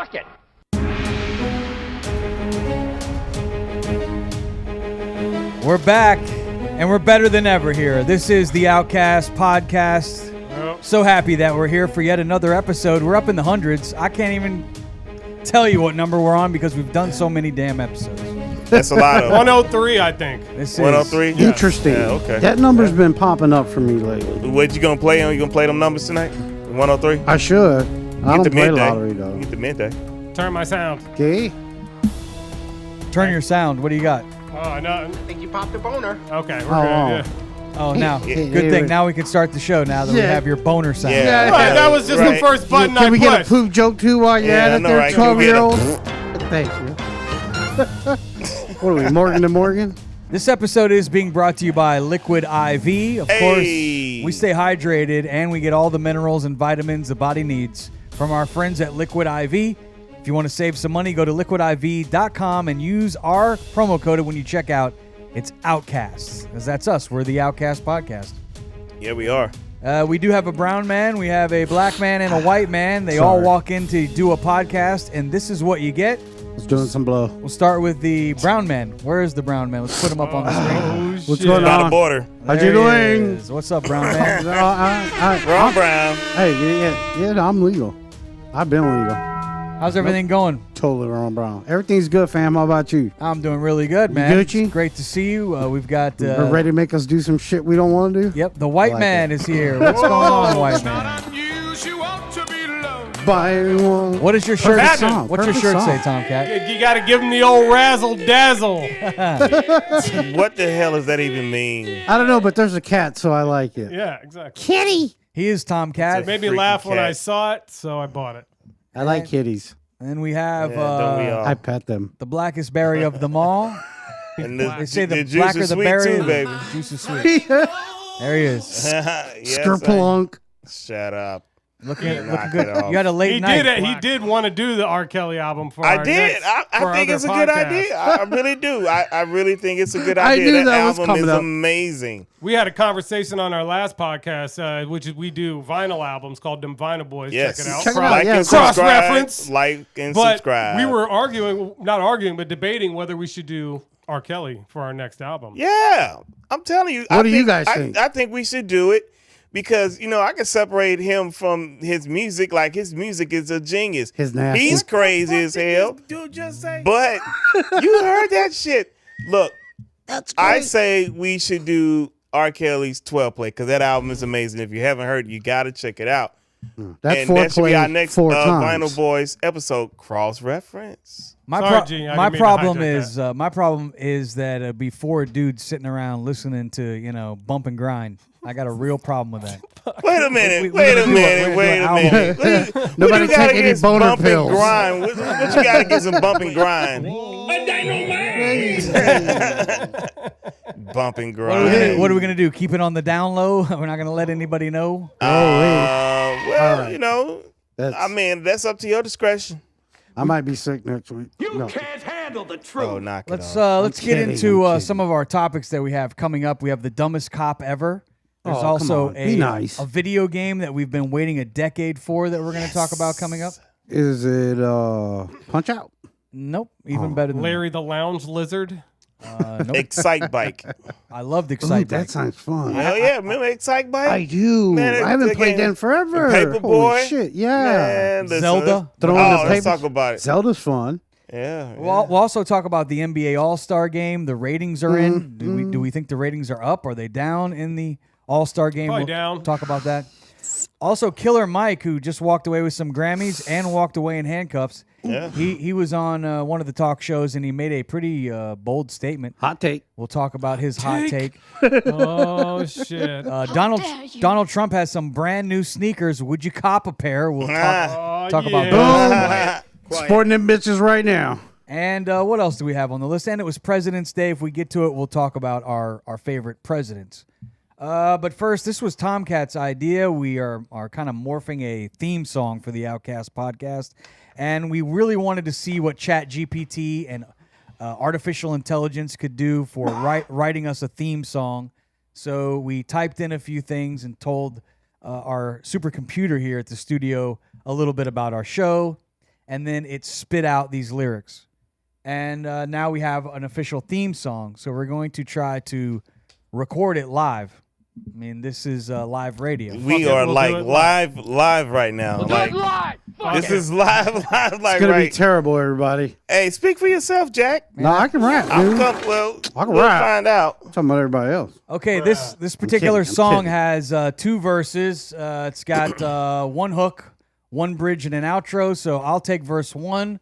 Fuck it. We're back, and we're better than ever here. This is the Outcast Podcast. Yep. So happy that we're here for yet another episode. We're up in the hundreds. I can't even tell you what number we're on because we've done so many damn episodes. That's a lot of 103, I think. This is 103. Yeah. Interesting. Yeah, okay. That number's been popping up for me lately. What you gonna play on? You gonna play them numbers tonight? 103. I should. I don't the play midday. lottery though. Get the midday. Turn my sound. Okay. Turn your sound. What do you got? Oh, no. I think you popped a boner. Okay, we're Oh, good. Yeah. Oh, now. Hey, Good hey, thing. hey. Now we can start the show now that we Yeah. have your boner sound. Yeah. Right, that was just Right. the first button Can I we get a pushed. poop joke too while you're Yeah, I at it know, there, right? Can we get a- 12-year-old? Thank you. What are we, Morgan to Morgan? This episode is being brought to you by Liquid IV. Of course, we stay hydrated and we get all the minerals and vitamins the body needs from our friends at Liquid IV. If you want to save some money, go to liquidiv.com and use our promo code when you check out. It's Outcasts, because that's us. We're the Outcast Podcast. Yeah, we are. We do have a brown man, we have a black man, and a white man. They all Sorry. walk in to do a podcast, and this is what you get. Let's doing some blow. We'll start with the brown man. Where is the brown man? Let's put him up on the screen. Oh, What's shit. going By on? the border. How There you he doing? is. What's up, brown man? Ron Brown. Hey, yeah, I'm legal. I've been legal. How's everything going? Totally wrong, Brown. Everything's good, fam. How about you? I'm doing really good, man. Gucci? It's great to see you. We've got We're ready to make us do some shit we don't want to do? Yep, the white I like man it. is here. What's going on, white man? Buy one. What does your shirt Perfect say? song. What's your Perfect shirt say, song. Tomcat? You got to give him the old razzle dazzle. What the hell does that even mean? I don't know, but there's a cat, so I like it. Yeah, exactly. Kitty. He is Tomcat. It made me freaking laugh when cat. I saw it, so I bought it. I like kitties. And we have Yeah, don't we all? I pet them. the blackest berry of them all. And They say the juice blacker is the sweet berry, too, the baby. juice is sweet. There he is. Yes, Skerplunk. Shut up. Looking Knock good. it off. You had a late He night. did it. He did want to do the R. Kelly album for I our did. next- I for our think other it's a good podcast. idea. I really do. I really think it's a good I idea. knew That that was album coming is up. amazing. We had a conversation on our last podcast, which is we do vinyl albums called Them Vinyl Boys. Yes. Check it out. Check it Cross- out. Like yeah, and cross subscribe. reference. Like and But subscribe. we were not arguing, but debating whether we should do R. Kelly for our next album. Yeah, I'm telling you. What do you guys think? I think we should do it because I can separate him from his music. Like his music is a genius. His nasty. He's crazy as hell. Dude, just say. But you heard that shit. Look, That's I say we should do R. Kelly's 12 play because that album is amazing. If you haven't heard, you got to check it out. That And that should be our foreplay next 4 times. Vinyl Boys episode. Cross reference. Sorry, Gene, I my didn't mean to problem hijack is my problem is that before dudes sitting around listening to bump and grind. I got a real problem with that. Wait a minute. we Wait gotta a do minute. a Wait a album. minute. Nobody take any boner bump pills. and grind? What you got against some bump and grind? Bump and grind. What are we gonna do? Keep it on the down low? We're not gonna let anybody know. Well, right. That's, I mean, that's up to your discretion. I might be sick next week. No. Can't handle the truth. Oh, knock it Let's off. let's get kidding, into I'm kidding. some of our topics that we have coming up. We have the dumbest cop ever. There's Oh, come also on. Be nice. a video game that we've been waiting a decade for that we're going to talk about coming up. Is it Punch Out? Nope, even better than Larry the Lounge Lizard. Nope. Excite Bike. I loved Ooh, Excite that Bike. sounds fun. Hell yeah. Remember Excite Bike? I do. Man, I haven't the played game- that in forever. Paperboy? Holy shit, yeah. Man, listen, Zelda? let's- Throwing oh, the let's papers. talk about it. Zelda's fun. Yeah. We'll also talk about the NBA All-Star game. The ratings are in. Do we think the ratings are up? Are they down in the All-Star game? Probably We'll down. talk about that. Also, Killer Mike, who just walked away with some Grammys and walked away in handcuffs. Yeah. He was on one of the talk shows, and he made a pretty bold statement. Hot take. We'll talk about his hot take. Oh, shit. Donald Trump has some brand new sneakers. Would you cop a pair? We'll Ah. talk about yeah. those. Sporting them bitches right now. And what else do we have on the list? And it was President's Day. If we get to it, we'll talk about our favorite presidents. But first, this was Tomcat's idea. We are kind of morphing a theme song for the Outcast podcast. And we really wanted to see what ChatGPT and artificial intelligence could do for writing us a theme song. So we typed in a few things and told our supercomputer here at the studio a little bit about our show. and then it spit out these lyrics. And now we have an official theme song, so we're going to try to record it live. I mean, this is live radio. We are like live right now. Like this is live. Like It's gonna be terrible, everybody. Hey, speak for yourself, Jack. No, I can rap, dude. We'll rap. find out. I'm talking about everybody else. Okay, this particular kidding. song has 2 verses. It's got 1 hook, 1 bridge, and an outro. So I'll take verse 1.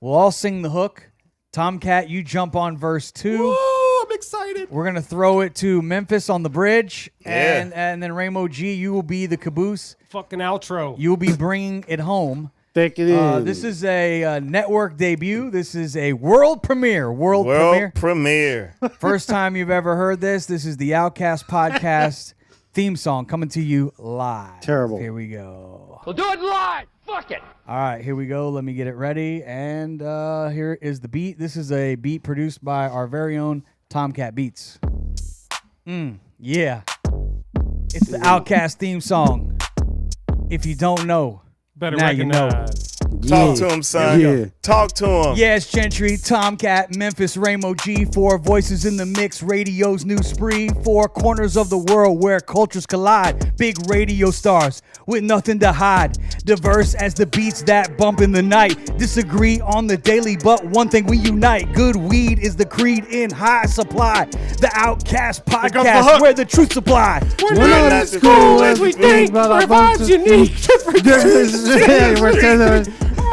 We'll all sing the hook. Tomcat, you jump on verse 2. Whoa, I'm excited. We're gonna throw it to Memphis on the bridge, Yeah. and then Ramo G, you will be the caboose. Fucking outro. You'll be bringing it home. Take it in. This is a network debut. This is a world premiere. World premiere. First time you've ever heard this. This is the Outcast Podcast theme song coming to you live. Terrible. Here we go. We'll do it live. Fuck it. All right, here we go. Let me get it ready. And here is the beat. This is a beat produced by our very own Tomcat Beats. Yeah. It's the Outcast theme song. If you don't know, Better now you know. recognize. Talk to him, son. Yeah. Talk to him. Yes, Gentry, Tomcat, Memphis, Ramo G, 4 voices in the mix, radio's new spree, 4 corners of the world where cultures collide, big radio stars with nothing to hide, diverse as the beats that bump in the night, disagree on the daily, but one thing we unite, good weed is the creed in high supply, the Outcast comes the Podcast hook. where the truth supply. We're We're not not as as cool cool as we as we think. think, but Our our vibe's vibes unique. We're telling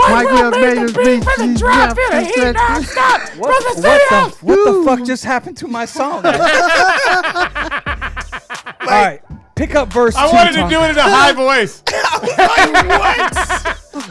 Mike will make us beat you. What the fuck just happened to my song? All right, pick up verse 2. I wanted to do it in a high voice.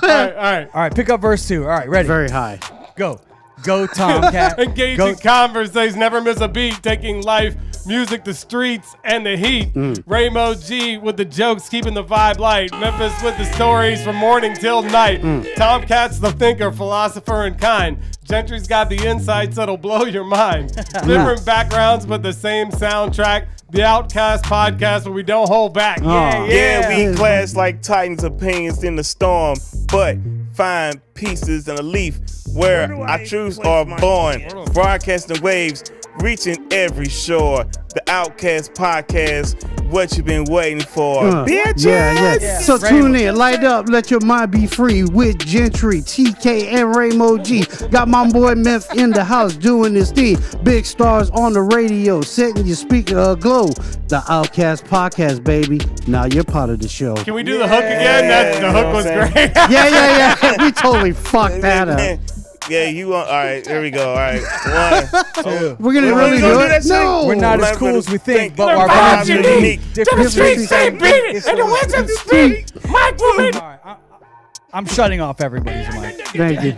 What? All right. Pick up verse 2. All right, ready? Very high. Go. Go, Tomcat. Engaging Go. conversations, never miss a beat, taking life, music, the streets, and the heat. Ramo G with the jokes, keeping the vibe light. Memphis with the stories from morning till night. Tomcat's the thinker, philosopher, and kind. Gentry's got the insights that'll blow your mind. Different backgrounds, but the same soundtrack. The Outcast Podcast, where we don't hold back. Yeah, we clash like titans opinions in the storm, but find pieces in a leaf where our truths are born. Broadcasting waves, reaching every shore. The Outcast Podcast, what you been waiting for. Bitches! Yeah. So tune in, light up, let your mind be free with Gentry, TK, and Ramo G. Got my boy Memph in the house doing his thing. Big stars on the radio, setting your speaker aglow. The Outcast Podcast, baby. Now you're part of the show. Can we do the hook again? The hook was great. Yeah. We totally fucked that up. Yeah, you want. All right, here we go. All right, 1, 2. We're gonna We're really gonna do do it. that shit? No, We're not as We're cool not as we gonna think, think, but but our our vibes vibes are are unique. unique. Different streets say beat it, and the winds of the street. Mike will be. All right, I'm shutting off everybody's mic. Thank you.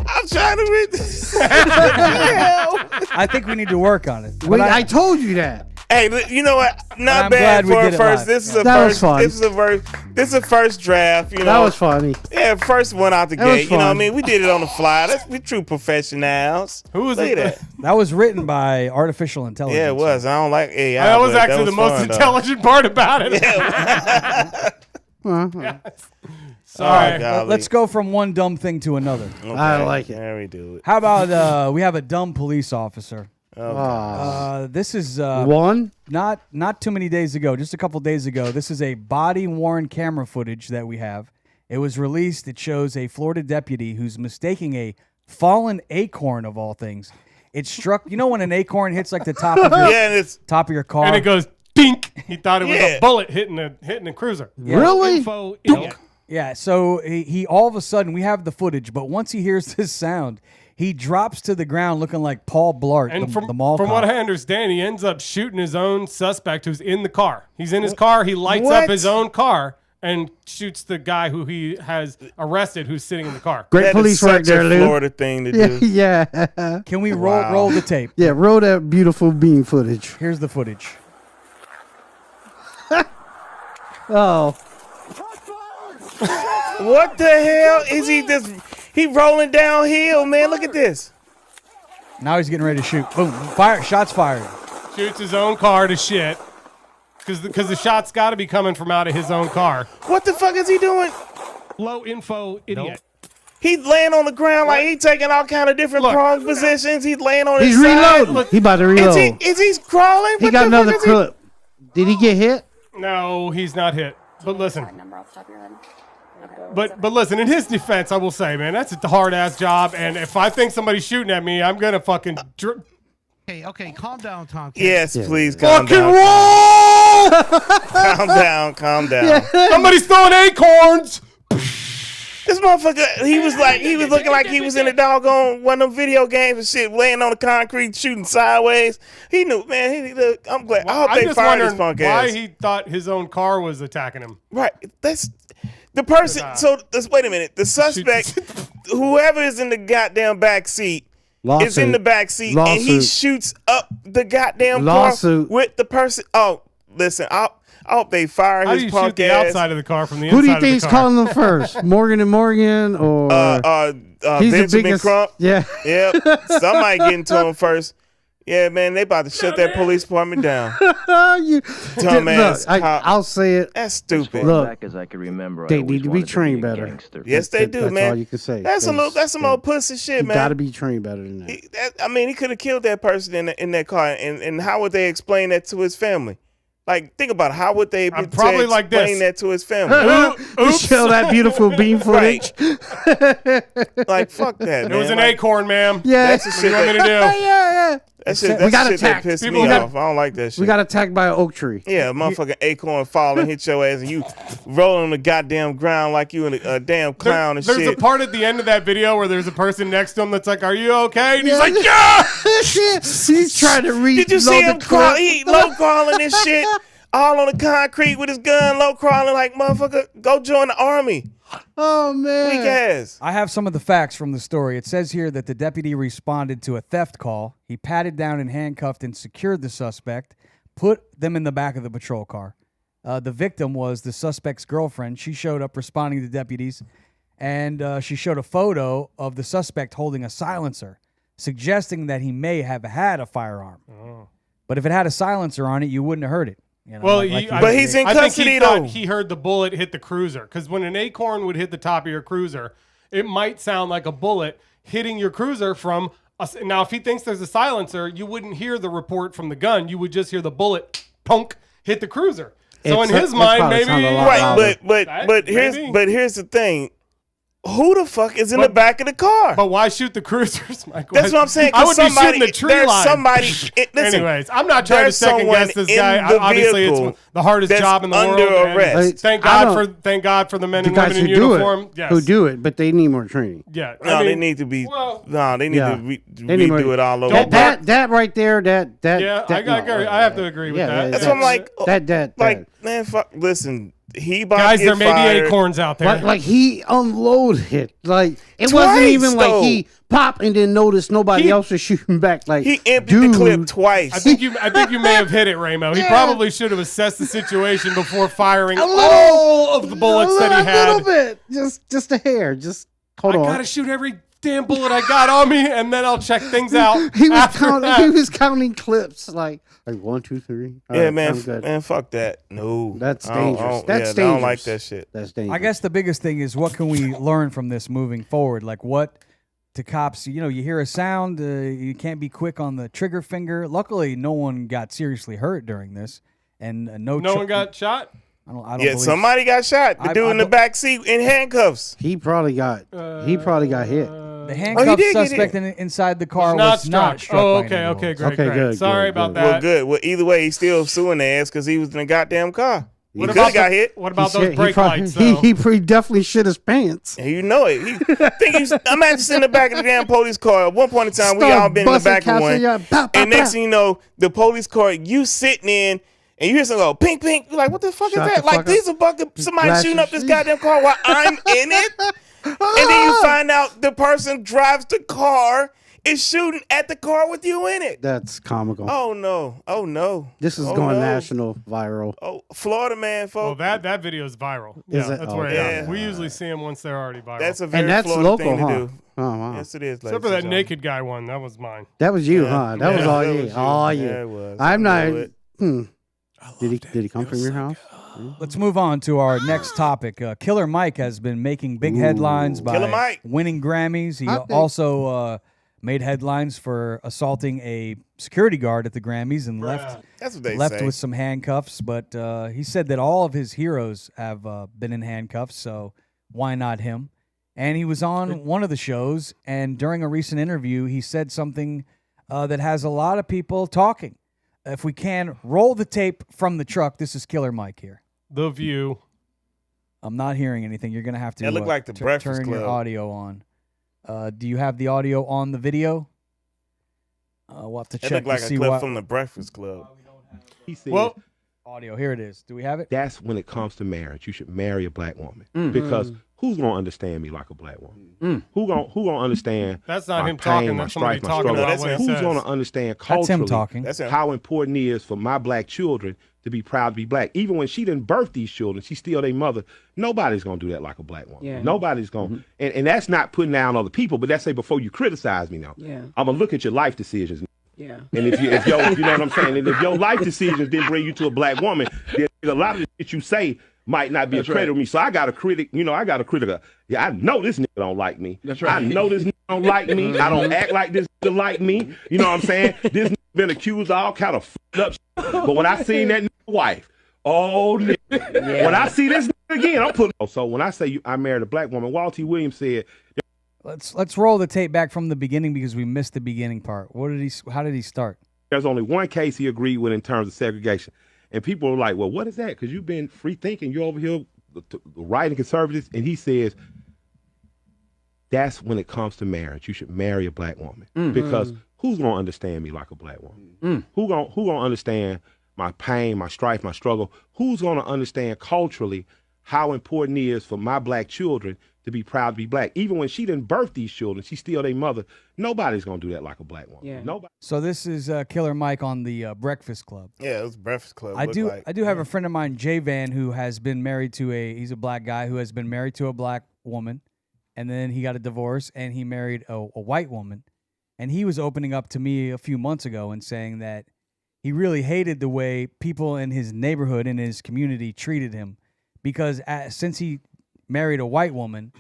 I'm trying to read this. I think we need to work on it. Wait, But I told you that. Hey, you know what? Not I'm bad glad we for did a it first. live. This is a That was first. fun. This is a first draft. You know, That was funny. yeah, first one out the That was gate. You know what I fun. mean? We did it on the fly. We true professionals. Who was Look it? at that? that was written by artificial intelligence. Yeah, it was. I don't like AI. That was but actually the most fun, though. intelligent part about it. Sorry. golly. Let's go from one dumb thing to another. Okay, I like it. There we do it. How about we have a dumb police officer? Ah. This is One? not too many days ago, just a couple days ago. This is a body-worn camera footage that we have. It was released. It shows a Florida deputy who's mistaking a fallen acorn of all things. It struck. You know when an acorn hits like the top of your Yeah, and it's top of your car, And it goes dink. He thought it was Yeah. a bullet hitting a cruiser. Really? Info idiot. Yeah, so he all of a sudden, we have the footage, but once he hears this sound, he drops to the ground looking like Paul Blart, And the mall from cop. what I understand, he ends up shooting his own suspect who's in the car. He's in his car. He lights What? up his own car and shoots the guy who he has arrested who's sitting in the car. Great that police is work such there, a Lou. Florida thing to do. Yeah. Can we roll the tape? Yeah, roll that beautiful beam footage. Here's the footage. Oh. What the hell is he? He rolling downhill, man. Look at this. Now he's getting ready to shoot. Boom! Fire! Shots fired. Shoots his own car to shit. Because the shot's got to be coming from out of his own car. What the fuck is he doing? Low info idiot. He's laying on the ground like he taking all kind of different prong positions. He's laying on his He's side. reloading. He about to reload. Is he crawling? He got another clip. Did he get hit? No, he's not hit. But listen. Number off the top of your head. But listen, in his defense, I will say, man, that's a hard ass job. And if I think somebody's shooting at me, I'm gonna fucking. Okay, calm down, Tom. Yes, please calm Fucking down. roll! Calm down. Somebody's throwing acorns. This motherfucker, he was looking like he was in a doggone one of them video games and shit, laying on the concrete, shooting sideways. He knew, man. I'm glad. I hope they fired his punk ass. Why he thought his own car was attacking him? Right. That's the person. So wait a minute. The suspect, whoever is in the goddamn back seat, is in the back seat, and he shoots up the goddamn car with the person. Oh, listen, I hope they fire his punk ass. How do you shoot the outside of the car from the inside Who do you of the think's car? calling them first? Morgan and Morgan or he's Benjamin the biggest, Crump? Yeah. Yep. Somebody getting to him first. Yeah, man, they about to shut that police department down. Dumbass cop. I'll say it. That's stupid. Look, back as I can remember, they need to be trained better. Yes, they do, That's man. all you can say. That's some old pussy shit, man. You got to be trained better than that. He could have killed that person in that car, and how would they explain that to his family? Like, think about it. How would they probably like explain that to his family? Show that beautiful beam footage. Like, fuck that, man. It was an acorn, ma'am. Yeah. That's the shit. What do you want me to do? Yeah. That's shit that pissed me off. I don't like that shit. We got attacked by an oak tree. Yeah, a motherfucking acorn fall and hit your ass, and you roll on the goddamn ground like you a damn clown and shit. There's a part at the end of that video where there's a person next to him that's like, "Are you okay?" And he's like, "Yeah." He's trying to reach. Did you see him he low crawling this shit all on the concrete with his gun, low crawling like motherfucker. Go join the army. Oh man, Weak ass. I have some of the facts from the story. It says here that the deputy responded to a theft call. He patted down and handcuffed and secured the suspect, put them in the back of the patrol car. The victim was the suspect's girlfriend. She showed up responding to deputies, and she showed a photo of the suspect holding a silencer, suggesting that he may have had a firearm. Oh. But if it had a silencer on it, you wouldn't have heard it. You know, well, but he's in custody, though. He heard the bullet hit the cruiser. Because when an acorn would hit the top of your cruiser, it might sound like a bullet hitting your cruiser from us. Now, if he thinks there's a silencer, you wouldn't hear the report from the gun. You would just hear the bullet, punk, hit the cruiser. So in his mind, maybe right. But here's the thing. Who the fuck is in the back of the car? But why shoot the cruisers, Mike? That's what I'm saying. I would be shooting the tree line. Listen, anyways, I'm not trying to second guess this guy. Obviously, it's the hardest job in the world. Under arrest. Thank God for the men and women in uniform. Yes. Who do it, but they need more training. Yeah. They need to be. They need to redo it all over. That right there. I have to agree with that. That's what I'm like. That. Man, fuck. Listen. Guys, there may be acorns out there. Like he unloaded. Like it wasn't even like he popped and didn't notice nobody else was shooting back. Like he emptied the clip twice. I think you may have hit it, Ramo. He probably should have assessed the situation before firing all of the bullets that he had. A little bit, just a hair. Just hold on. I gotta shoot every damn bullet I got on me, and then I'll check things out. He was counting clips like 1, 2, 3. Yeah, right, man, fuck that. No, that's dangerous. That's dangerous. I don't like that shit. That's dangerous. I guess the biggest thing is what can we learn from this moving forward? Like what to cops? You hear a sound, you can't be quick on the trigger finger. Luckily, no one got seriously hurt during this, and no one got shot. I don't somebody got shot. The dude in the back seat in handcuffs. He probably got hit. The handcuffed suspect inside the car was not struck. Oh, okay, great. Good, Sorry about that. Well, good. Well, either way, he's still suing their ass because he was in the goddamn car. He could have got hit. What about those brake lights? He definitely shit his pants. And you know it. Imagine sitting in the back of the damn police car. At one point in time, we all been in the back of one. And next thing you know, the police car, you sitting in, and you hear something go, pink, pink. You're like, what the fuck is that? Like, these are somebody shooting up this goddamn car while I'm in it. And then you find out the person drives the car is shooting at the car with you in it. That's comical. Oh no. This is going national viral. Oh, Florida man, folks. Well, that video is viral. That's where it is. We usually see them once they're already viral. That's a very Florida thing to do. Oh, wow. Yes, it is. Except for that naked guy one. That was mine. That was you, huh? That was all you. Oh, yeah. It was. I'm not. Did he come from your house? Let's move on to our next topic. Killer Mike has been making big headlines Killer by Mike. winning Grammys. He also made headlines for assaulting a security guard at the Grammys and left That's what they left say. with some handcuffs. But he said that all of his heroes have been in handcuffs, so why not him? And he was on one of the shows, and during a recent interview, he said something that has a lot of people talking. If we can, roll the tape from the truck. This is Killer Mike here. The View. I'm not hearing anything. You're going to have to That looked like the Breakfast turn your Club. audio on. Do you have the audio on the video? We'll have to It check looked to like see a clip what from the Breakfast Club. He said, Well, audio. Here it is. Do we have it? that's when it comes to marriage. You should marry a black woman because who's gonna understand me like a black woman? Who gonna understand? That's not my him pain, talking. my That's somebody strife, my talking struggle? about what he Who's says. gonna understand That's culturally him talking. That's him. how important it is for my black children to be proud to be black? Even when she didn't birth these children, she's still their mother. Nobody's gonna do that like a black woman. Yeah. Nobody's gonna, and that's not putting down other people, but that's say before you criticize me now. Yeah. I'm gonna look at your life decisions. Yeah. And if you know what I'm saying, and if your life decisions didn't bring you to a black woman, then a lot of the shit you say might not be a credit to me. So I got a critic, Yeah, I know this nigga don't like me. That's right. I know this nigga don't like me. I don't act like this nigga like me. You know what I'm saying? This nigga been accused of all kind of fucked up shit. But when I seen that nigga wife, oh nigga. When I see this nigga again, I'm putting. So when I say I married a black woman, Walt T. Williams said, Let's roll the tape back from the beginning because we missed the beginning part. How did he start? there's only one case he agreed with in terms of segregation. And people are like, well, what is that? Because you've been free thinking. You're over here writing conservatives. And he says, that's when it comes to marriage. You should marry a black woman. Because who's going to understand me like a black woman? Who gonna understand my pain, my strife, my struggle? Who's going to understand culturally how important it is for my black children to be proud to be black? Even when she didn't birth these children, she's still their mother. Nobody's going to do that like a black woman. Yeah. Nobody. So this is Killer Mike on the Breakfast Club. Yeah, it was Breakfast Club. I do Like. have a friend of mine, Jay Van, who has been married to he's a black guy who has been married to a black woman, and then he got a divorce and he married a white woman. And he was opening up to me a few months ago and saying that he really hated the way people in his neighborhood, in his community, treated him. Because since he married a white woman,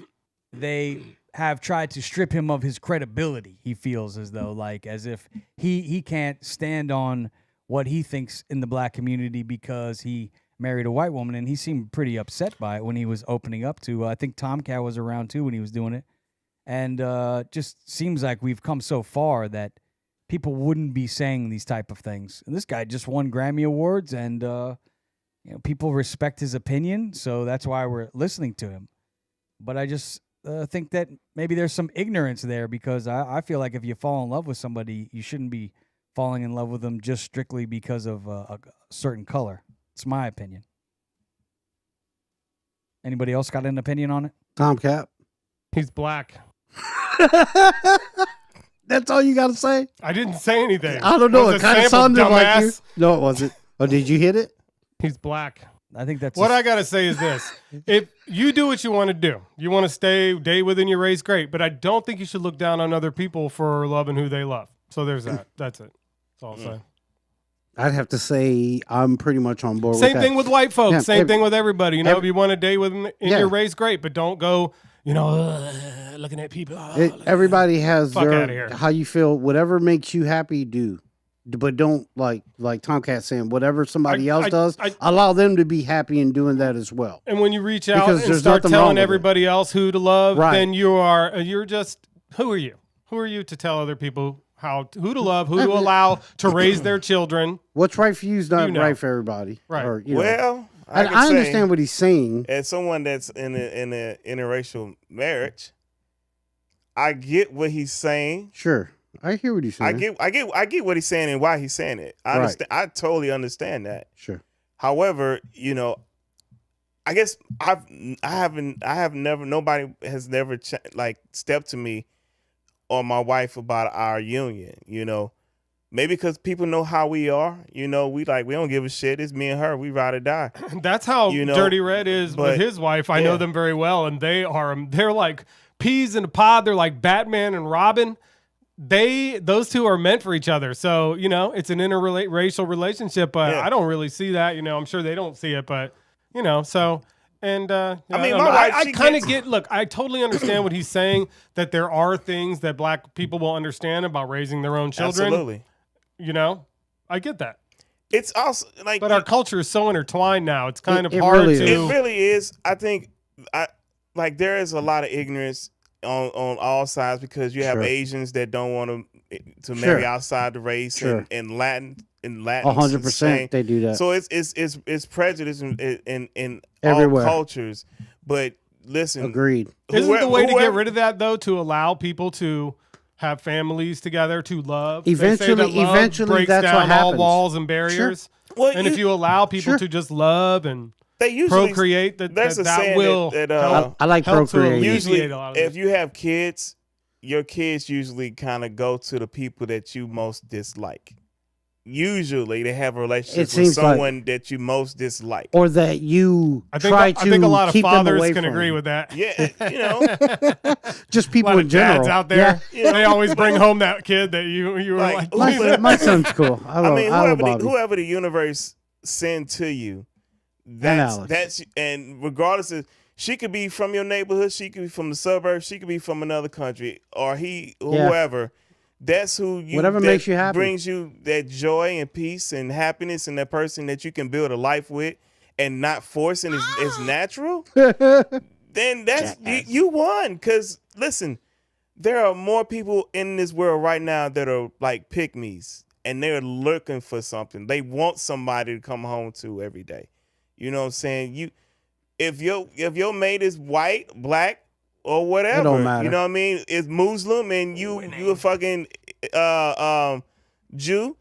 they have tried to strip him of his credibility. He feels as though, like, as if he can't stand on what he thinks in the black community because he married a white woman. And he seemed pretty upset by it when he was opening up to, I think Tomcat was around too when he was doing it. And just seems like we've come so far that people wouldn't be saying these type of things. And this guy just won Grammy Awards, and people respect his opinion, so that's why we're listening to him. But I just think that maybe there's some ignorance there, because I feel like if you fall in love with somebody, you shouldn't be falling in love with them just strictly because of a certain color. It's my opinion. Anybody else got an opinion on it? Tomcat. He's black. That's all you got to say? I didn't say anything. I don't know. Was It kind of sample, sounded like you. dumbass? No, it wasn't. Oh, did you hit it? He's black. I think that's What I gotta say is this: if you do what you want to do, you want to date within your race, great. But I don't think you should look down on other people for loving who they love. So there's that. That's it. That's all I'll say. I'd have to say I'm pretty much on board with Same that. thing with white folks. Yeah, Same thing with everybody. If you want to date within Yeah. your race, great. But don't go, looking at people. Everybody has Fuck outta their here. how you feel. Whatever makes you happy, do. But don't like Tomcat saying whatever somebody else does. Allow them to be happy in doing that as well. And when you reach out Because and there's start nothing wrong telling with it. everybody else who to love, Right. then you're just, who are you? Who are you to tell other people who to love, who to allow to raise their children? What's right for you is not You know. right for everybody. Right. Or, you know. Well, And can I say, understand what he's saying. as someone that's in a interracial marriage, I get what he's saying. Sure, I hear what he's saying. I get what he's saying and why he's saying it. I Right. understand. I totally understand that. Sure. However, I guess nobody has never stepped to me or my wife about our union. Maybe because people know how we are. We don't give a shit. It's me and her. We ride or die. That's how Dirty Red is with but- his wife. I know yeah. them very well, and they're like peas in a pod. They're like Batman and Robin. Those two are meant for each other. So, it's an interracial relationship, but Yeah. I don't really see that. I'm sure they don't see it, but You know, so. And I mean, don't my know. wife, I she kind of gets- get. Look, I totally understand what he's saying. That there are things that black people will understand about raising their own children. Absolutely. You know, I get that. It's also like, But our culture is so intertwined now. It's kind of It hard really to. is. it really is. I think, there is a lot of ignorance on all sides because you have Sure. Asians that don't want to Sure. marry outside the race, Sure. and Latin. 100% they do that. So it's prejudice in Everywhere. all cultures. But listen, Agreed. Isn't the way to get whoever- rid of that though to allow people to have families together, to love? They say Eventually- that love eventually breaks that's down what all happens. walls and barriers. Well, And if you allow people Sure. to just love and they usually procreate, there's a that saying will that, help, I like help to procreating. usually alleviate a lot of if this. you have kids, your kids usually kind of go to the people that you most dislike. Usually they have a relationship with seems like- someone that you most dislike. Or that you I think try to I think a lot of keep them fathers away can from. agree with that. Yeah, you know, Just A people lot in of general. dads out there, Yeah. they always bring home that kid that you were Like, like, My son's cool. I love, I love mean, Bobby. whoever the universe send to you, that's Alex. and regardless of, she could be from your neighborhood, she could be from the suburbs, she could be from another country, or whoever. That's who you. Whatever that makes you happy. brings you that joy and peace and happiness, and that person that you can build a life with, and not forcing is natural. Then that's you won. Because listen, there are more people in this world right now that are like pick-me's, and they're looking for something. They want somebody to come home to every day. You know what I'm saying? If your mate is white, black, or whatever, don't matter. you know what I mean? Is Muslim and you a fucking Jew,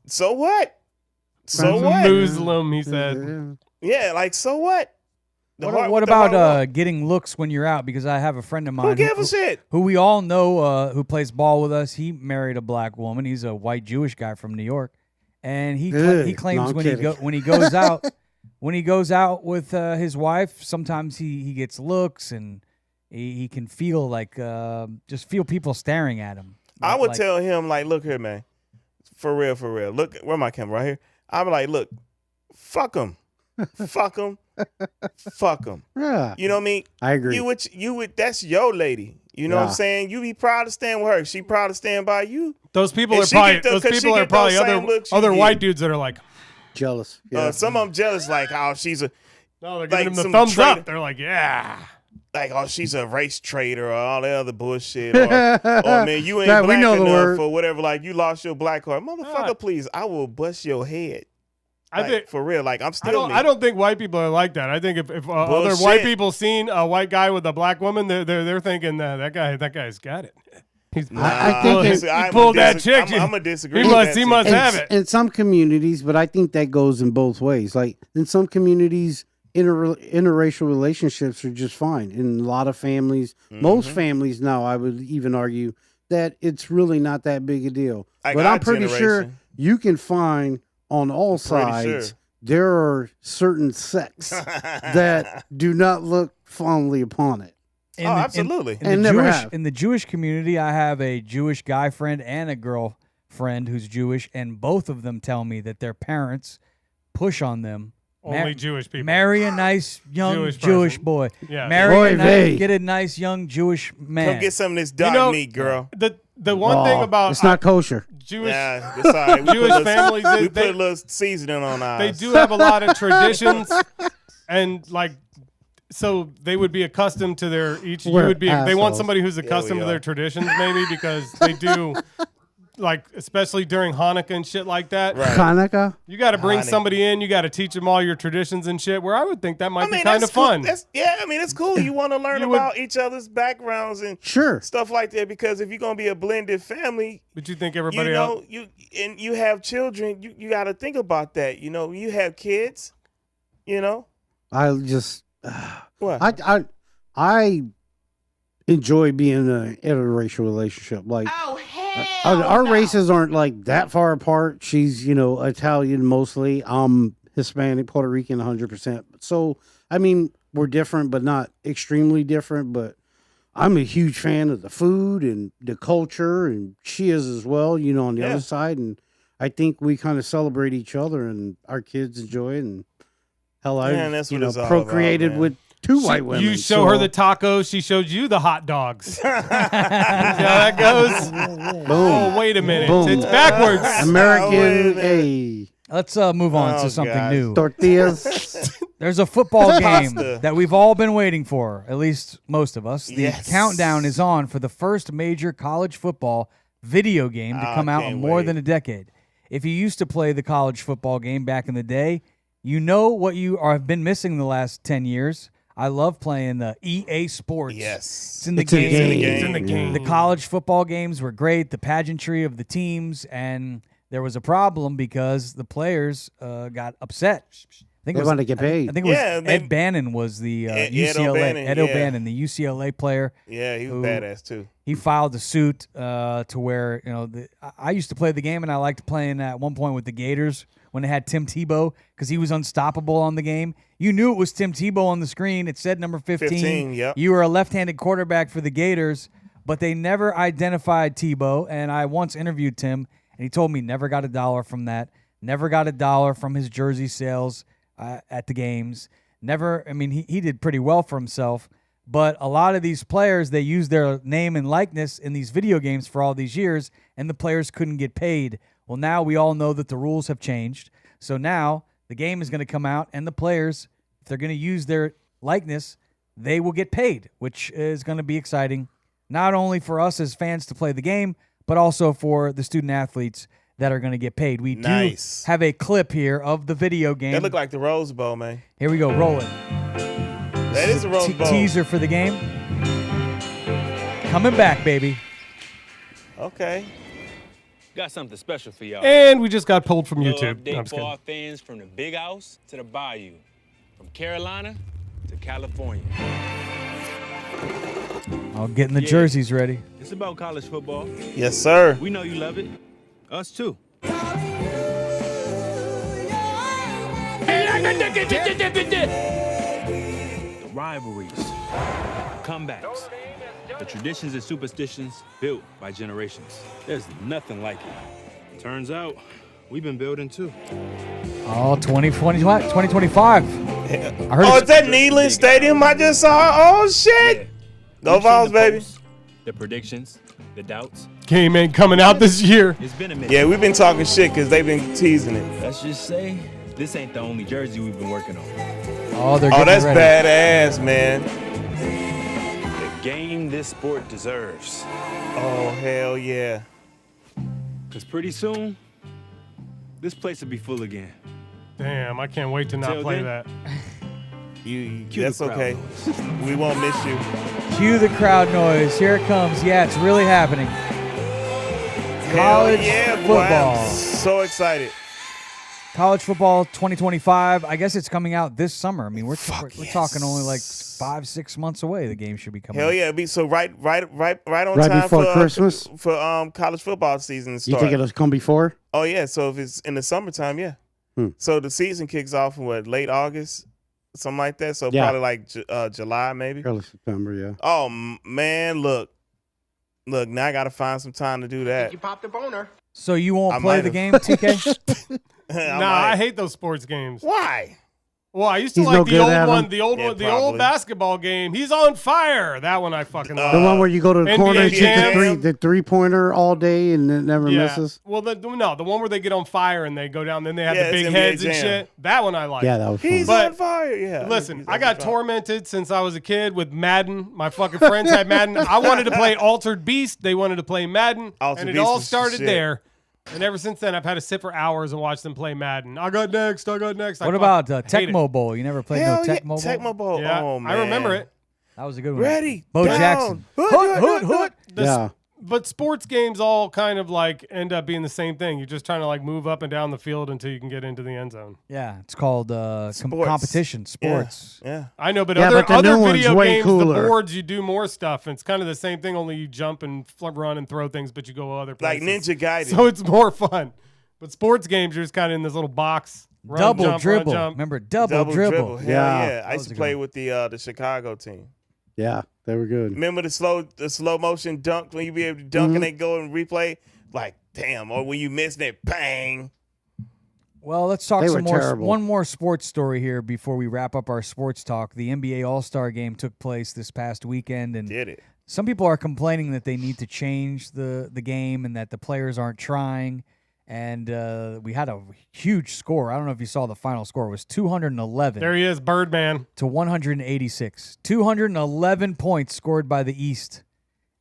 so what? So what? Muslim, he said. Yeah, like so what? What about getting looks when you're out? Because I have a friend of mine Who gives a shit? who we all know who plays ball with us. He married a black woman. He's a white Jewish guy from New York, and he Ugh. claims No, I'm kidding. when he goes out when he goes out with his wife, sometimes he gets looks and he can feel like just feel people staring at him. I would Like, tell him, like, look here, man. For real. Look, where my camera? Right here. I'd be like, look, fuck him. Fuck him. Fuck him. Yeah, You know what I mean? I agree. You would, that's your lady. You know what I'm Yeah. saying? You be proud to stand with her. She proud to stand by you. Those people And are she probably get the- those 'cause she people are get probably those same looks you other get. white dudes that are like, Jealous. Yeah. Some of them jealous, like, oh, she's a, no, they're Like giving him the some thumbs traitor. up. They're like, yeah. like, oh, she's a race traitor or all that other bullshit. Or man, you ain't Nah, we black know the enough word. or whatever. Like, you lost your black card. Motherfucker, Ah. please, I will bust your head. I Like, think for real. Like, I'm still me. I don't think white people are like that. I think if other white Bullshit. people seen a white guy with a black woman, they're thinking that guy's got it. He's I think he it's- pulled that chick. I'm gonna disagree. He with must that he too. must have it. In some communities, but I think that goes in both ways. Like in some communities, interracial relationships are just fine. In a lot of families, most Mm-hmm. families now, I would even argue that it's really not that big a deal. Like but our I'm pretty sure generation. you can find on all Pretty sides sure. there are certain sects that do not look fondly upon it. in Oh, the- in- absolutely. In, And the never Jewish have. in the Jewish community, I have a Jewish guy friend and a girl friend who's Jewish, and both of them tell me that their parents push on them. Only Jewish people. Marry a nice young Jewish Jewish, person. boy. Yeah. Marry Boy, a nice, vey. get a nice young Jewish man. Come get some of this dog know- meat, girl. The one thing Oh, about it's not kosher. Jewish Yeah, it's all right. We Jewish put a little- families, we put they- a little seasoning on ours. they do have a lot of traditions, and like, so they would be accustomed to their each. You We're would be. They want assholes. somebody who's accustomed to their traditions, maybe because they do, like especially during Hanukkah and shit like that. Right. Hanukkah? You got to bring Honey. somebody in. You got to teach them all your traditions and shit. Where I would think that might be kind that's of cool. fun. I mean, it's cool. You want to learn You would- about each other's backgrounds and Sure. stuff like that because if you're gonna be a blended family, But you think you everybody know, else? you have children. You got to think about that. You know, you have kids. You know I just what? I enjoy being in an interracial relationship. Like, our races aren't like that far apart. She's, Italian mostly. I'm Hispanic, Puerto Rican, 100%. So, I mean, we're different, but not extremely different. But I'm a huge fan of the food and the culture, and she is as well. On the Yeah. other side, and I think we kind of celebrate each other, and our kids enjoy it. And Hell, I Man, that's what it's all procreated about, man. with 2 white women. You show her the tacos, she showed you the hot dogs. See how that goes? Boom. Oh, wait a minute. Boom. It's backwards. American A. Let's move on to something gosh. new. Tortillas. There's a football game Pasta. that we've all been waiting for, at least most of us. The Yes. countdown is on for the first major college football video game to come out in can't more wait. than a decade. If you used to play the college football game back in the day, you know what you have been missing the last 10 years. I love playing the EA Sports. Yes. It's in the It's a game. game. It's in the game. The college football games were great, the pageantry of the teams, and there was a problem because the players got upset. I think They wanted to get paid. I think it was Yeah, Ed Bannon was the Ed UCLA. O'Bannon, Ed yeah. O'Bannon, the UCLA player. Yeah, he was Who- badass too. He filed a suit to where I used to play the game, and I liked playing at one point with the Gators when they had Tim Tebow because he was unstoppable on the game. You knew it was Tim Tebow on the screen. It said number 15. 15, yep. You were a left-handed quarterback for the Gators, but they never identified Tebow. And I once interviewed Tim, and he told me never got $1 from that. Never got $1 from his jersey sales at the games. Never. I mean, he did pretty well for himself. But a lot of these players, they use their name and likeness in these video games for all these years, and the players couldn't get paid. Well, now we all know that the rules have changed. So now the game is going to come out, and the players, if they're going to use their likeness, they will get paid, which is going to be exciting, not only for us as fans to play the game, but also for the student athletes that are going to get paid. We Nice. do have a clip here of the video game. That looked like the Rose Bowl, man. Here we go, roll it. That is the Rose Bowl. Teaser for the game. Coming back, baby. Okay. Got something special for y'all. And we just got pulled from Little YouTube. No, update I'm just for our kidding. fans from the big house to the bayou, from Carolina to California. I'll getting the Yeah. jerseys ready. It's about college football. Yes, sir. We know you love it. Us too. The rivalries, comebacks, the traditions and superstitions built by generations. There's nothing like it. Turns out, we've been building too. Oh, 2025. I heard Oh, it's is that Neyland Stadium I just saw? Oh, shit. Go We've seen Vols, the baby. posts, the predictions, the doubts. Game ain't coming out this year. It's been a minute. Yeah, we've been talking shit because they've been teasing it. Let's just say, this ain't the only jersey we've been working on. Oh, they're Oh, getting that's ready. badass, man. The game this sport deserves. Oh, hell yeah. Because pretty soon, this place will be full again. Damn, I can't wait to not Till play then. that. Cue That's the crowd okay. noise. We won't miss you. Cue the crowd noise. Here it comes. Yeah, it's really happening. Hell College yeah, boy. football. I'm so excited. College football 2025. I guess it's coming out this summer. I mean, we're talking only like 5-6 months away. The game should be coming. Hell out. yeah, it'd be so right on Right time before for Christmas? for college football season to You start. think it'll come before? Oh yeah, so if it's in the summertime, yeah. So the season kicks off in what, late August, something like that. So Yeah. probably like July maybe. Early September, yeah. Oh man, look, now I gotta find some time to do that. So you won't I play might the have. game, TK? I hate those sports games. Why? Well, I used to He's like no the good old at 'em. one, the old probably. basketball game. He's on fire. That one I fucking love. The one where you go to the NBA corner and shoot Jam. the three-pointer all day and it never misses. Well, the one where they get on fire and they go down, then they have Yeah, the big it's NBA heads and Jam. shit. That one I like. Yeah, that was fun. He's But- on fire. Yeah. Listen, He's I on got fire. tormented since I was a kid with Madden. My fucking friends had Madden. I wanted to play Altered Beast. They wanted to play Madden. Altered and it Beast all was started shit. there. And ever since then, I've had to sit for hours and watch them play Madden. I got next. What about Tecmo Bowl? You never played Hell no yeah, Tecmo Bowl? Tecmo Bowl. Yeah, Oh man, I remember it. That was a good one. Ready, Bo down. Jackson. Hood. Yeah. But sports games all kind of like end up being the same thing. You're just trying to like move up and down the field until you can get into the end zone. Yeah, it's called Sports. competition, sports. Yeah. I know, but Yeah, other, but the other new one's video way games, cooler. the boards, you do more stuff. And it's kind of the same thing, only you jump and run and throw things, but you go other Like places. Ninja Gaiden. So it's more fun. But sports games, you're just kind of in this little box. Run, Double jump, dribble. Run, jump. Remember double dribble. Hell Yeah. yeah. I used was to a play good with the Chicago team. Yeah, they were good. Remember the slow motion dunk when you be able to dunk and they go and replay? Like, damn, or when you miss that, bang. Well, let's talk They some were more. terrible. One more sports story here before we wrap up our sports talk. The NBA All-Star Game took place this past weekend, and Did it? some people are complaining that they need to change the game and that the players aren't trying. And we had a huge score. I don't know if you saw the final score. It was 211 There he is, Birdman. to 186. 211 points scored by the East,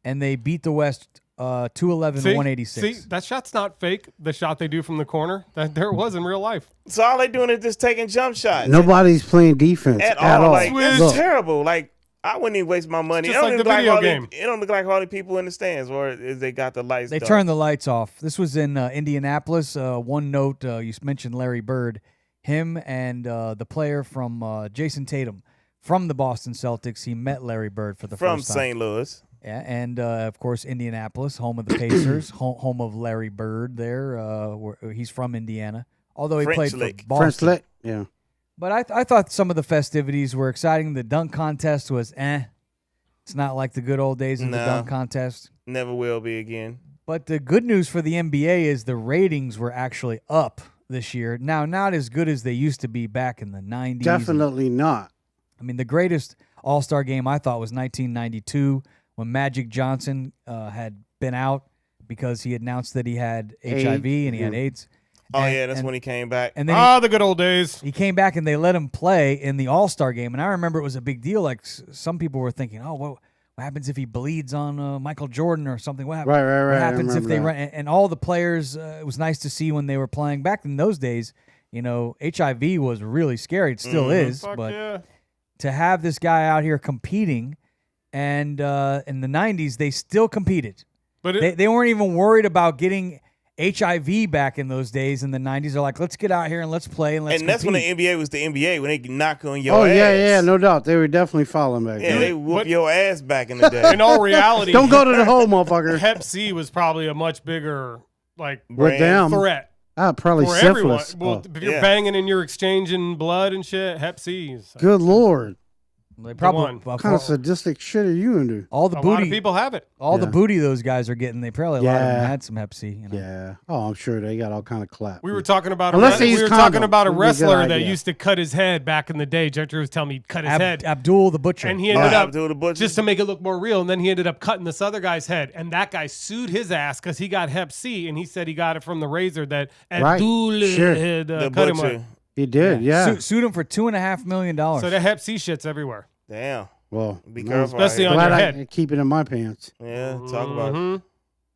and they beat the West 211 to 186. See, that shot's not fake. The shot they do from the corner, that there it was in real life. So all they doing is just taking jump shots. Nobody's playing defense at at all. Like, Swish. it's terrible. Like, I wouldn't even waste my money. Just It don't like look the video hardly- game. It don't look like hardly people in the stands, or is they got the lights. They dark. turned the lights off. This was in Indianapolis. One note, you mentioned Larry Bird. Him and the player from Jason Tatum from the Boston Celtics, he met Larry Bird for the from first time. St. Louis. Yeah, and of course Indianapolis, home of the Pacers, home of Larry Bird. There, where he's from Indiana, although he French played Lick. for Boston. French Lick, yeah. But I thought some of the festivities were exciting. The dunk contest was It's not like the good old days of the No. dunk contest. Never will be again. But the good news for the NBA is the ratings were actually up this year. Now, not as good as they used to be back in the 90s. Definitely not. I mean, the greatest All-Star game I thought was 1992 when Magic Johnson had been out because he announced that he had HIV and he had AIDS. Oh, yeah, that's when he came back. And then the good old days. he came back and they let him play in the All-Star game. And I remember it was a big deal. Like some people were thinking, oh, what happens if he bleeds on Michael Jordan or something? What Right. What I happens if remember they that. run? And all the players, it was nice to see when they were playing. Back in those days, you know, HIV was really scary. It still is. Fuck But yeah. to have this guy out here competing, and in the 90s, they still competed. But it, They weren't even worried about getting HIV back in those days in the 90s. They're like, let's get out here and let's play and let's And that's when compete. the NBA was the NBA, when they knock on your Oh, ass. yeah, no doubt. They were definitely following back Yeah, then. they whoop But- your ass back in the day. in all reality, Don't go to the hole, motherfucker. Hep C was probably a much bigger like With them, threat probably for everyone. syphilis. Well, Oh, if you're Yeah. banging and you're exchanging blood and shit, Hep C. is- good Lord. They one. What kind of sadistic shit are you into? all the A lot of booty, people have it. all the Yeah. booty those guys are getting. They probably a lot of them Yeah. had some Hep C. You know? Yeah. Oh, I'm sure they got all kind of clap. We were talking about Unless they we use were talking condoms, about a would be a good wrestler that idea. used to cut his head back in the day. Gentry was telling me he'd cut his head. Abdul the Butcher. And he ended up Abdul the Butcher. just to make it look more real. And then he ended up cutting this other guy's head. And that guy sued his ass because he got Hep C. And he said he got it from the razor that Right. Abdul Sure. had the cut him Butcher. with. He did, yeah. Sued him for $2.5 million. So that Hep C shit's everywhere. Damn. Well, Be no. careful. Especially out on here. your Glad I head. can keep it in my pants. Yeah, talk about it. Mhm.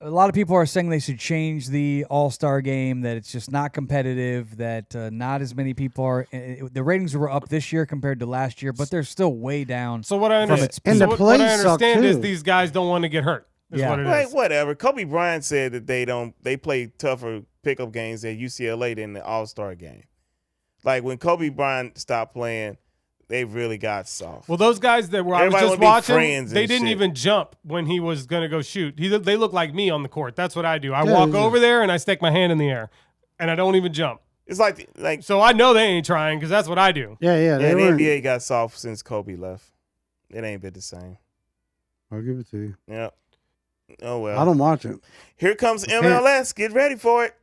A lot of people are saying they should change the All-Star game, that it's just not competitive, that not as many people are. The ratings were up this year compared to last year, but they're still way down. So what I From understand, its And the what I plays suck, understand is too. these guys don't want to get hurt. Is Yeah. what it Like, is. whatever. Kobe Bryant said that they play tougher pickup games at UCLA than the All-Star game. Like, when Kobe Bryant stopped playing, they really got soft. Well, those guys that were I was Everybody just wanna be watching, friends they and didn't shit. even jump when he was going to go shoot. They look like me on the court. That's what I do. I Yeah, walk yeah. over there and I stick my hand in the air, and I don't even jump. It's like So I know they ain't trying because that's what I do. Yeah, yeah, they the were. NBA got soft since Kobe left. It ain't been the same. I'll give it to you. Yep. Oh, well. I don't watch it. Here comes MLS. Get ready for it.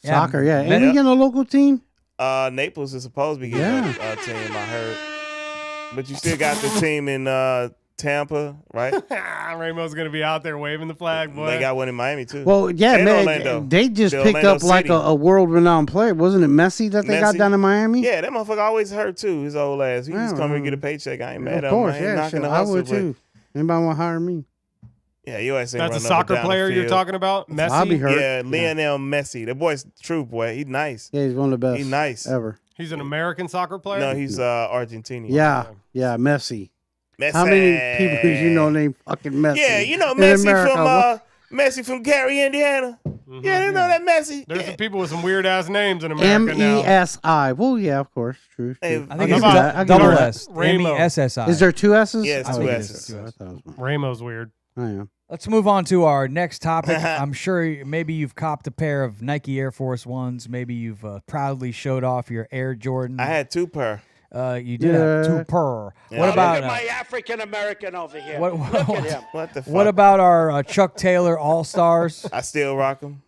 Yeah, Soccer, yeah. Met- Ain't he getting a local team? Naples is supposed to be getting a team, I heard. But you still got the team in Tampa, right? Rainbow's going to be out there waving the flag, boy. They got one in Miami, too. Well, yeah, And man. Orlando. They just The picked Orlando up like City. a world-renowned player. Wasn't it Messi that they got Messi? down in Miami? Yeah, that motherfucker always hurt, too, his old ass. He just come here and get a paycheck. I ain't mad Of at course, him. I ain't yeah. knocking Shit, the I hustle, would but- too. Anybody want to hire me? Yeah, your ass ain't That's a running up and soccer down the player you're field. talking about? Messi? I'll be hurt. Yeah, Lionel Messi. That boy's true, boy. He nice. Yeah, he's one of the best. He nice. ever. He's an American soccer player? No, he's Argentinian. Yeah, Messi. Messi. How many people do you know named fucking Messi? Yeah, you know in Messi America? from Messi from Gary, Indiana. Yeah, you know that Messi. There's Yeah. some people with some weird-ass names in America now. MESI. Well, yeah, of course. True. Hey, true. I think How it's about double double S. Rainbow? MESSI. Is there two S's? Yeah, it's I two think it S's. is. I thought it was one. Rainbow's weird. I am. Let's move on to our next topic. I'm sure maybe you've copped a pair of Nike Air Force Ones. Maybe you've proudly showed off your Air Jordan. I had two pair. You did have two per. Yeah. What Look about Look at my African American over here. what, Look at him. What the fuck? what about our Chuck Taylor All Stars? I still rock them.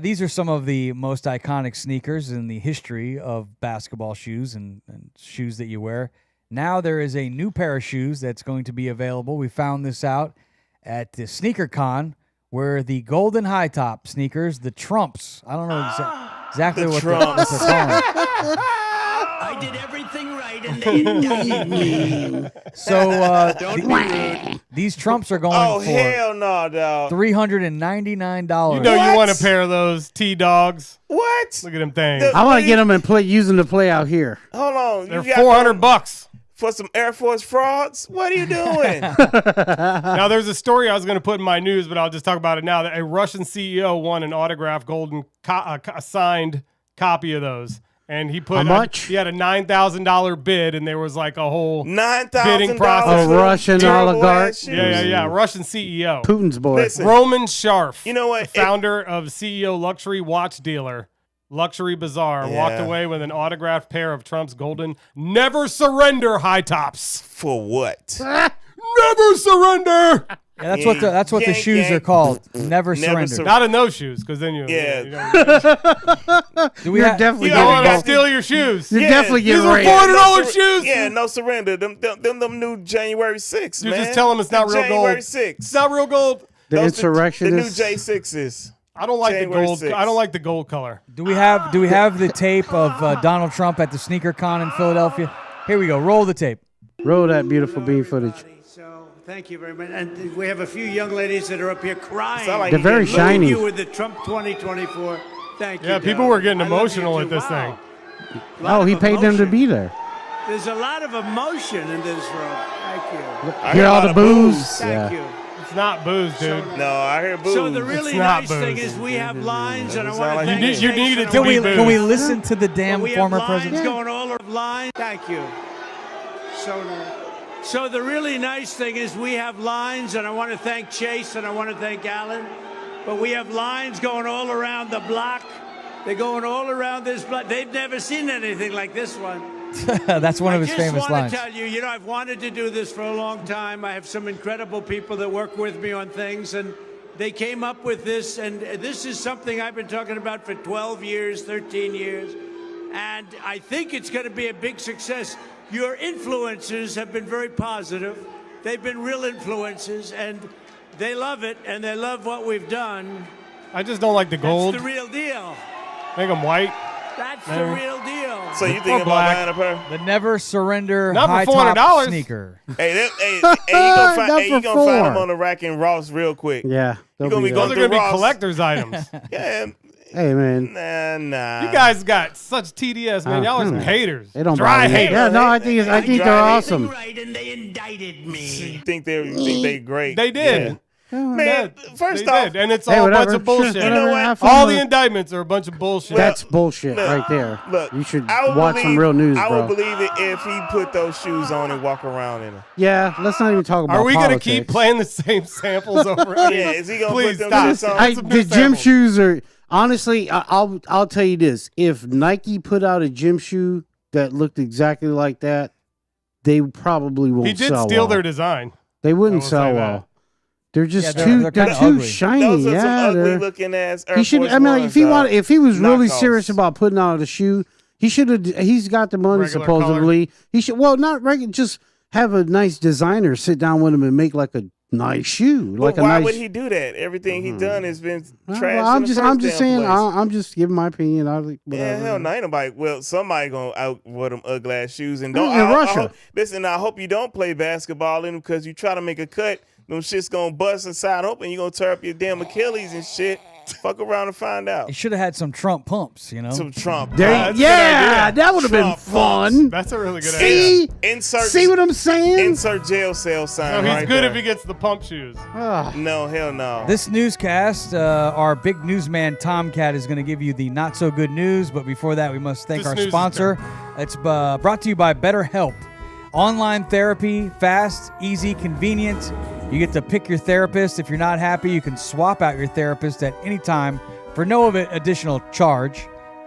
These are some of the most iconic sneakers in the history of basketball shoes and shoes that you wear. Now there is a new pair of shoes that's going to be available. We found this out at the Sneaker Con, where the golden high top sneakers, the Trumps. I don't know exactly what they're calling. I did everything right, and they indicted me. So these Trumps are going for hell no, dog. $399. You know you want a pair of those T-Dogs. What? Look at them things. I want to get them and use them to play out here. Hold on. They're $400 for some Air Force frauds. What are you doing? Now, there's a story I was going to put in my news, but I'll just talk about it now. That a Russian CEO won an autographed golden signed copy of those. And he put how much? He had a $9,000 bid, and there was like a whole bidding process. A Russian oligarch. Yeah. Russian CEO. Putin's boy. Listen, Roman Sharf. You know what? The founder of CEO luxury watch dealer, Luxury Bazaar, walked away with an autographed pair of Trump's golden never surrender high tops. For what? Never surrender. Yeah, that's what the shoes are called. Never surrender. Not in those shoes, because then you. You're definitely gonna steal your shoes. You're definitely getting These are $400 shoes. Yeah, no surrender. Them new January 6th. You man. just tell them it's not real gold. January 6th. It's not real gold. The insurrectionists. The new J6s. I don't like January the gold. 6th. I don't like the gold color. Do we have the tape of Donald Trump at the Sneaker Con in Philadelphia? Here we go. Roll the tape. Roll that beautiful bean footage. So thank you very much. And we have a few young ladies that are up here crying. Like they're very shiny. You with the Trump 2024. Thank you. Yeah, people were getting emotional at this thing. Oh, he paid them to be there. There's a lot of emotion in this room. Thank you. I Hear all the booze. Thank you. It's not booze, dude. No, I hear booze. So the really It's not nice thing booze. is we have lines, and I Sound want like to You thank need- you need it to Can be we booze. can we listen to the damn we former have lines president? going all over lines. Thank you. So the really nice thing is we have lines, and I want to thank Chase and I want to thank Alan. But we have lines going all around the block. They're going all around this block. They've never seen anything like this one. That's one of his famous I just lines. want to tell you, I've wanted to do this for a long time. I have some incredible people that work with me on things, and they came up with this, and this is something I've been talking about for 12 years, 13 years, and I think it's going to be a big success. Your influencers have been very positive. They've been real influencers, and they love it, and they love what we've done. I just don't like the gold. That's the real deal. Make them white. That's the real deal. So you think about black. buying a pair? The never surrender Not for high $400. top sneaker. Hey, you gonna find, Not hey, you for gonna find $4. them on the rack in Ross real quick. Yeah. You gonna be Those going are going to through be Ross. collector's items. Yeah. Hey, man. Nah. You guys got such TDS, man. Y'all are some haters. They don't Dry bother me. haters. Yeah, no, I think they're awesome. Right, and they indicted me. You think they great? They did. Man, first They off, did. And it's Hey, all a bunch whatever. of bullshit. Sure, You know whatever. what? Have fun All with the it. indictments are a bunch of bullshit. That's bullshit look, right there. look, You should I would watch some believe- real news, I bro. would believe it if he put those shoes on and walk around in them. Yeah, let's not even talk about Are we politics. going to keep playing the same samples over? I mean, Yeah, is he gonna please put them stop. shoes on? I, Some the new gym samples. shoes are honestly. I'll tell you this: if Nike put out a gym shoe that looked exactly like that, they probably won't. He did sell steal well. their design. They I wouldn't will sell say well. that. They're just Yeah, too. they're They're kinda too ugly. shiny. Those are Yeah, some ugly they're. looking ass Air He should. Force I mean, Ones, if he was really knockoffs. serious about putting out a shoe, he should have. He's got the money Regular supposedly. He should. Well, not regular. Just have a nice designer sit down with him and make like a nice shoe, But like a why nice. would he do that? Everything he done has been trash. Well, I'm in the just first saying. damn place. I'm just giving my opinion. Yeah, hell no, ain't nobody. Well, somebody gonna outwear them ugly ass shoes and Yeah, don't. in I Russia. hope, listen, I hope you don't play basketball in them because you try to make a cut, them shits gonna bust inside open. You gonna tear up your damn Achilles and shit. Fuck around and find He out. should have had some Trump pumps, you know. Some Trump. That's a good Yeah, idea. that would have been Trump fun. That's a really good idea. See what I'm saying? Insert jail cell sign. No, he's right good there. if he gets the pump shoes. Ah. No, hell no. This newscast, our big newsman Tomcat is going to give you the not so good news. But before that, we must thank This our news is sponsor. It's brought to you by BetterHelp. Online therapy, fast, easy, convenient. You get to pick your therapist. If you're not happy, you can swap out your therapist at any time for no additional charge.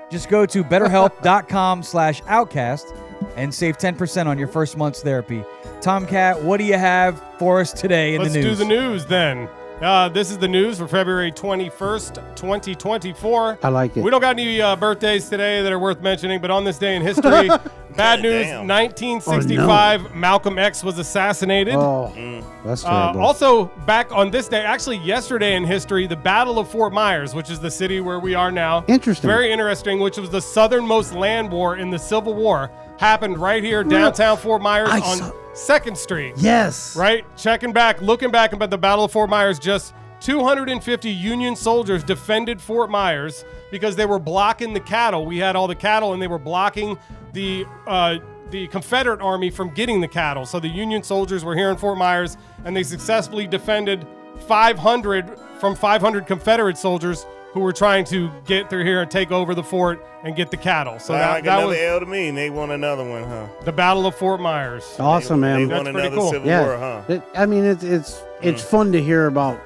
Just go to betterhelp.com/outcast and save 10% on your first month's therapy. Tomcat, what do you have for us today in Let's the news? do the news then. This is the news for February 21st, 2024. I like it. We don't got any birthdays today that are worth mentioning, but on this day in history, bad news, Damn. 1965, Malcolm X was assassinated. Oh, that's terrible. Also, back on this day, actually yesterday in history, the Battle of Fort Myers, which is the city where we are now. Interesting. Very interesting, which was the southernmost land war in the Civil War. Happened right here, downtown Fort Myers on 2nd Street. Yes. Right? Looking back about the Battle of Fort Myers, just 250 Union soldiers defended Fort Myers because they were blocking the cattle. We had all the cattle, and they were blocking the Confederate Army from getting the cattle. So the Union soldiers were here in Fort Myers, and they successfully defended 500 Confederate soldiers who were trying to get through here and take over the fort and get the cattle. So that another was L to me, and they won another one, huh? the Battle of Fort Myers. Awesome, They man. won That's pretty another cool. Civil Yeah. War, huh? I mean, it's fun to hear about,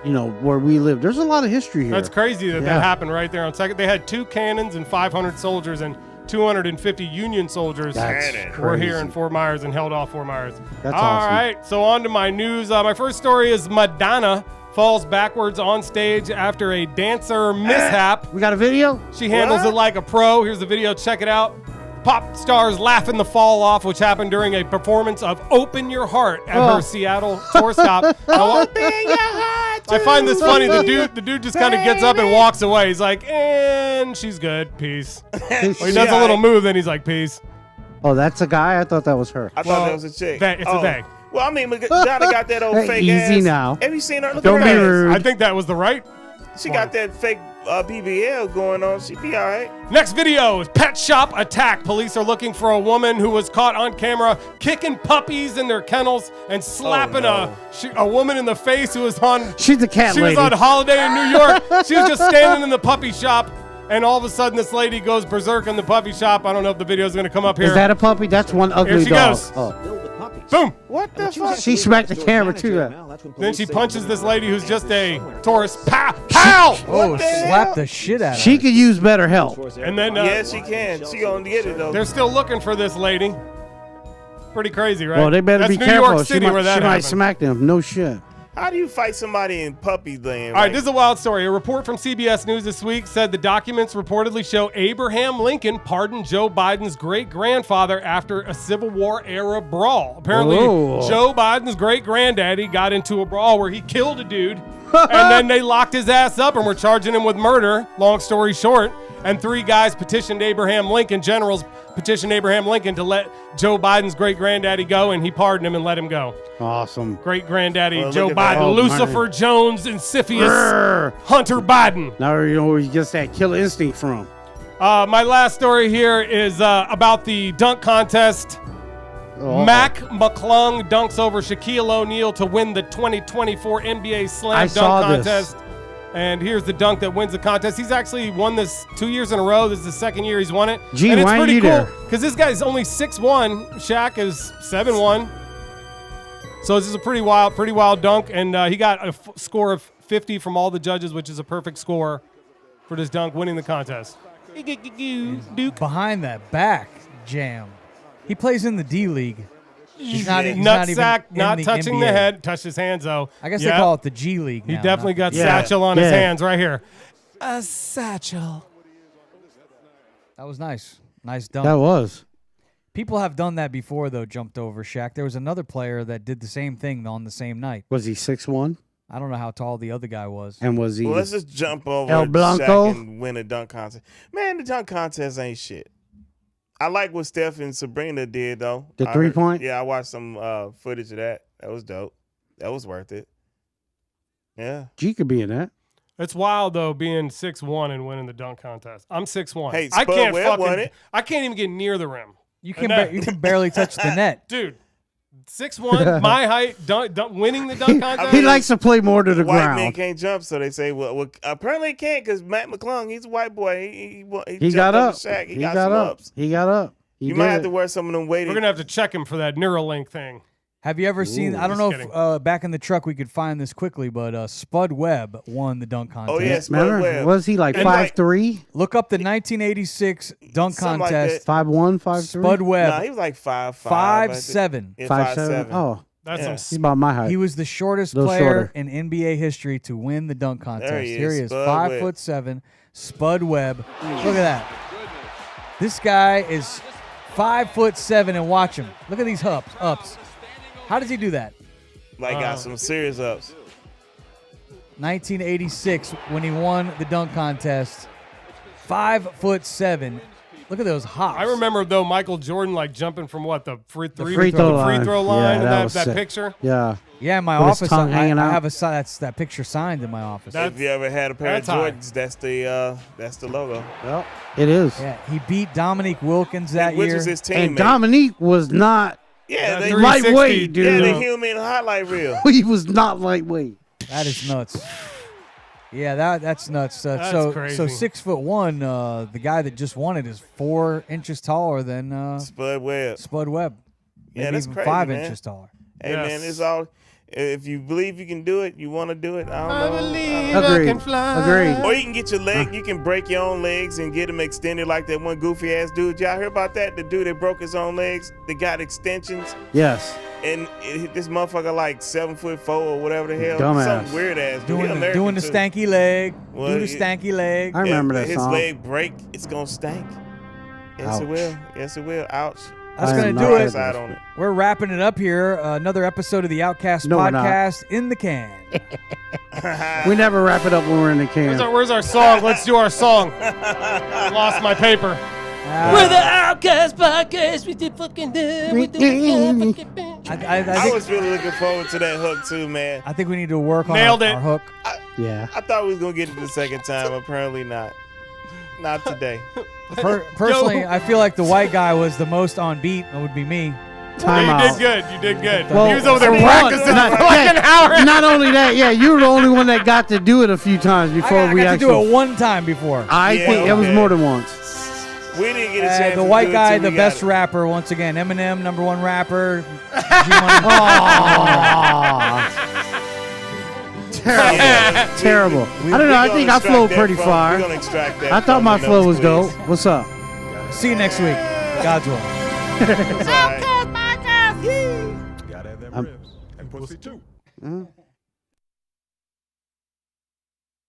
where we live. There's a lot of history here. That's crazy that Yeah. happened right there on 2nd. They had 2 cannons and 500 soldiers, and 250 Union soldiers That's were crazy. here in Fort Myers and held off Fort Myers. That's All awesome. right, so on to my news. My first story is Madonna falls backwards on stage after a dancer mishap. We got a video? She handles it like a pro. Here's the video. Check it out. Pop stars laughing the fall off, which happened during a performance of "Open Your Heart" at her Seattle tour stop. Open your heart. I find this funny. The dude just kind of gets up and walks away. He's like, and she's good. Peace. Well, he does a little move, then he's like, peace. Oh, that's a guy? I thought that was her. I thought that was a chick. It's a they. Well, I mean, Madonna got that old Hey, fake easy ass. now. Have you seen her? Look Don't at be her ass. rude. I think that was the right. She got that fake BBL going on. She be all right. Next video is pet shop attack. Police are looking for a woman who was caught on camera kicking puppies in their kennels and slapping a woman in the face who was on. She's the cat She lady. was on holiday in New York. She was just standing in the puppy shop, and all of a sudden this lady goes berserk in the puppy shop. I don't know if the video is going to come up here. Is that a puppy? That's one ugly Here she dog. goes. Oh. Boom. What the fuck? She smacked the camera too. Then she punches this lady who's just a tourist. Pow! Pow! Oh, slap the shit out of She her. could use better help. And then Yeah, she can. She gonna get it though. they're still looking for this lady. Pretty crazy, right? Well, they better That's be New careful. York City where that she might happened. smack them. No shit. How do you fight somebody in puppy land? All right, this is a wild story. A report from CBS News this week said the documents reportedly show Abraham Lincoln pardoned Joe Biden's great-grandfather after a Civil War era brawl. Apparently, Whoa. Joe Biden's great-granddaddy got into a brawl where he killed a dude, and then they locked his ass up and were charging him with murder, long story short. And 3 guys petitioned Abraham Lincoln, generals petitioned Abraham Lincoln to let Joe Biden's great-granddaddy go, and he pardoned him and let him go. Awesome. Great-granddaddy Well, Joe look at that. Biden, Oh, Lucifer man. Jones, Insidious, Grr. Hunter Biden. Now you know where he gets that killer instinct from. My last story here is about the dunk contest. Oh. Mac McClung dunks over Shaquille O'Neal to win the 2024 NBA Slam I Dunk saw this. Contest. And here's the dunk that wins the contest. He's actually won this 2 years in a row. This is the second year he's won it. Gee, and it's why ain't pretty you cool there? because this guy's only 6'1". Shaq is 7'1". So this is a pretty wild dunk. And he got a score of 50 from all the judges, which is a perfect score for this dunk, winning the contest. Duke. Behind that back jam. He plays in the D League. He's not even Nutsack, in not the touching the NBA. head. Touched his hands, though. I guess Yep. they call it the G League He now, definitely not got the- satchel on his Yeah. hands right here. A satchel. That was nice. Nice dunk. That was. People have done that before, though, jumped over Shaq. There was another player that did the same thing on the same night. Was he 6'1"? I don't know how tall the other guy was. And was he? Well, let's just jump over El Blanco? Shaq and win a dunk contest. Man, the dunk contest ain't shit. I like what Steph and Sabrina did though. The I 3-point? Yeah, I watched some footage of that. That was dope. That was worth it. Yeah. G could be in that. It's wild though, being 6'1" and winning the dunk contest. I'm 6'1". Hey, I can't Spud Webb won fucking. it. I can't even get near the rim, You can And you can barely touch the net. dude. 6'1", my height, winning the dunk contest. He likes to play more to the White man ground. can't jump, so they say, well apparently he can't because Matt McClung, he's a white boy. He He jumped got over up. Shaq. He He got got some up. ups. He got up. He You did might have it. to wear some of them weighted. We're gonna have to check him for that Neuralink thing. Have you ever seen? I don't Just know kidding. if back in the truck we could find this quickly, but Spud Webb won the dunk contest. Oh, yes. Remember? Spud Webb. Was he like And like- 5'3"? Look up the 1986 dunk Something like contest. 5'1", 5'3"? Spud Webb, Nah, he was like 5'5". 5'7". Yeah, 5'7". 5'7". Oh. That's He's about my height. He was the shortest Little player shorter. in NBA history to win the dunk contest. There he Here he is, Spud Webb. 5'7", Spud Webb. Look at that. This guy is 5'7", and watch him. Look at these ups. How does he do that? Like got some serious ups. 1986 when he won the dunk contest. 5'7". Look at those hops. I remember though Michael Jordan like jumping from what the free throw Yeah, line and was that sick. picture. Yeah. Yeah, in my With his office, tongue hanging out. I have that picture signed in my office. If you ever had a pair of that's high. Jordans, that's the logo. Well, it is. Yeah, he beat Dominique Wilkins that Which year. was his teammate. And Dominique was not Yeah, they, 360, lightweight, dude. yeah, they hit me in a highlight reel. He was not lightweight. That is nuts. Yeah, that's nuts. That's so crazy. 6'1", the guy that just won it is 4 inches taller than Spud Webb. Spud Webb. Yeah, Maybe that's even crazy, 5 man. inches taller. Hey Yes. man, it's all. If you believe you can do it, you want to do it. I don't know. believe Agreed. I can fly. Agreed. Or you can get your leg. You can break your own legs and get them extended like that one goofy ass dude. Y'all hear about that? The dude that broke his own legs. They got extensions. Yes. And this motherfucker like 7'4" or whatever the hell. Dumbass. Something weird ass. dude. He American Doing the too. stanky leg. Well, do the yeah. stanky leg. I remember If that his song. leg break, it's gonna stank. Yes, Ouch. it will. Yes, it will. Ouch. That's I going am to not do good it. at Side on it. We're wrapping it up here. Another episode of the Outcast No, we're not. Podcast in the can. We never wrap it up when we're in the can. Where's our song? Let's do our song. I lost my paper. We're the Outcast Podcast. We did fucking do. We did fucking. I was really looking forward to that hook too, man. I think we need to work on Nailed our it. hook. Yeah. I thought we was gonna get it the second time. Apparently not. Not today. Personally, I feel like the white guy was the most on beat. It would be me. Time you out. did good. You did good. Well, he was over there for practicing one, for like an hour. Not only that, yeah, you were the only one that got to do it a few times before I we got to do actually. it one time before. I Yeah, think it was okay. more than once. We didn't get a chance. The to white do it guy, till the we best got it. rapper, once again. Eminem, #1 rapper. Terrible. I don't know. I think I flowed pretty We're far. gonna extract that. I thought from my the flow notes, was dope. please. What's up? See you next week. God's will. It's all right. Gotta have them I'm- ribs and pussy too.